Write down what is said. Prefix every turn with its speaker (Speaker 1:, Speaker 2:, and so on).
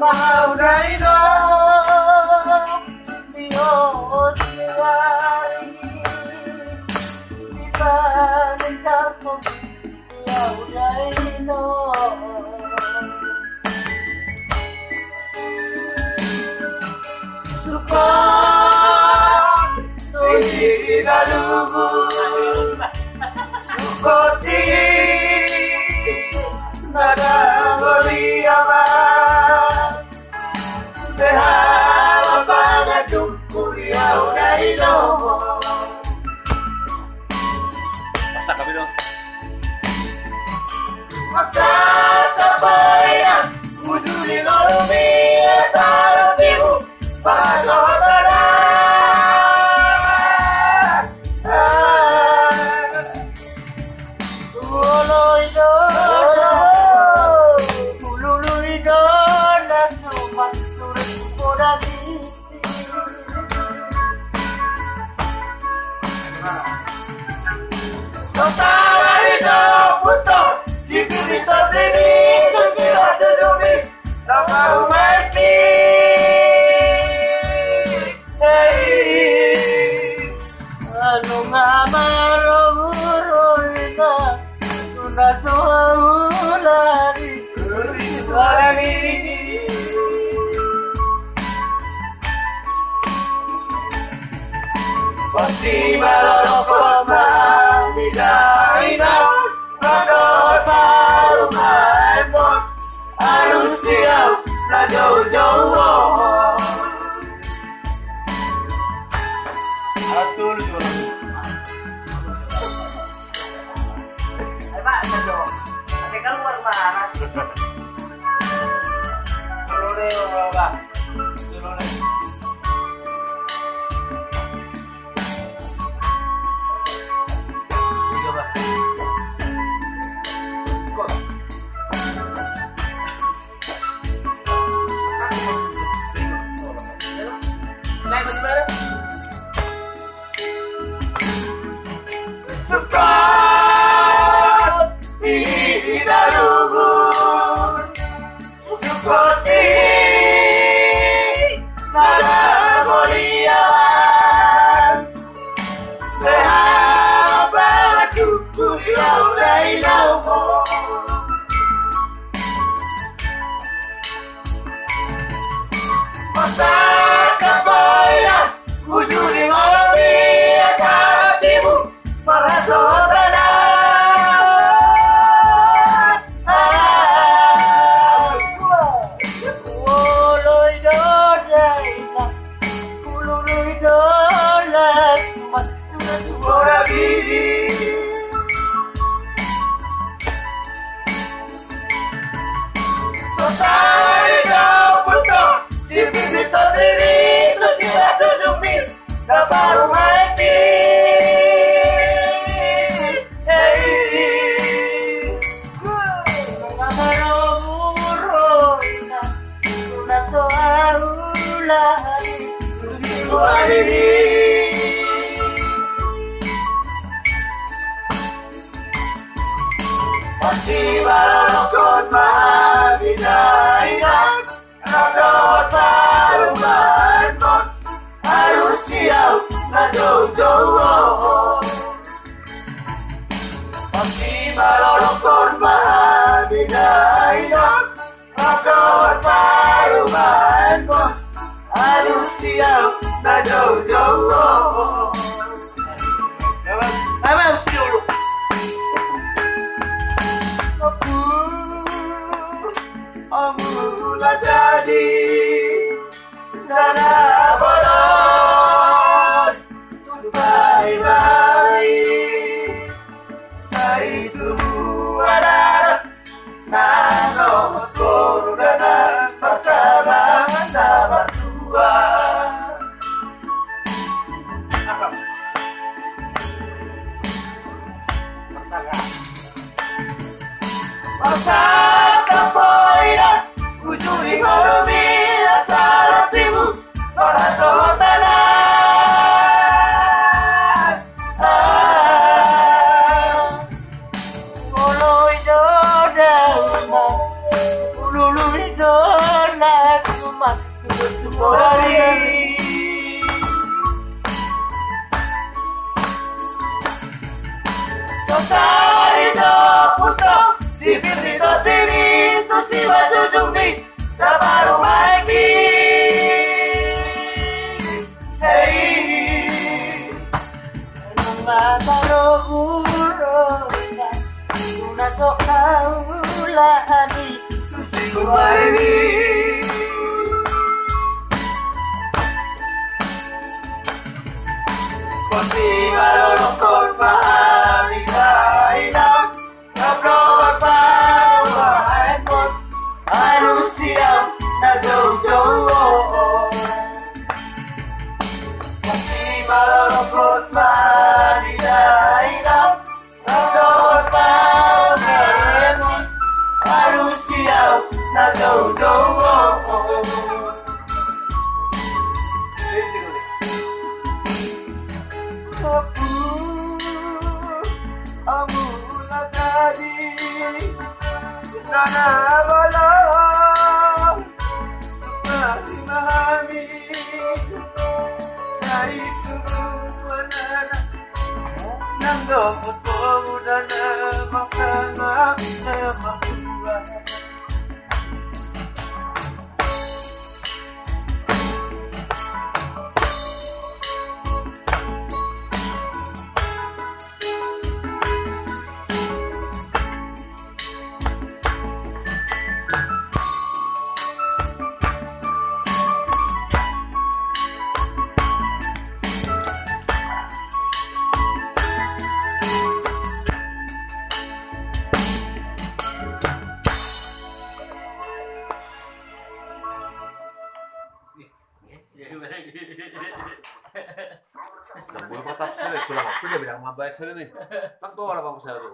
Speaker 1: mau dai no Dios llegari di panen kampung mau dai no suka tidak lugu sukoti nada goliama dehaba bangadum kuliah dari nomo
Speaker 2: Masa kami dong.
Speaker 1: masa tapaya ujuli lorumi saratimu pasotara Pasti malolokot mahamidaina Radot baru maipot Harus siap na jauh-jauh
Speaker 2: Atul jual.
Speaker 1: Pak, dong. Masih keluar mana?
Speaker 2: Seluruh Pak. Seluruh.
Speaker 1: Maulani Suhaimi Pasti marorokot maami kainang Nablowag parumahan mo't Ano siyang najojowo Pasti marorokot maami kainang Nablowag parumahan mo't Ano siyang najojowo Aku amuna tadi Sana wala Masih memahami Sa itubuan na Nang dapat ko muna na Makangap na mabuhay
Speaker 2: Nah, gue patah sih, tulang aku dia bilang mabay sih nih. Tak tuh orang bang saya tuh.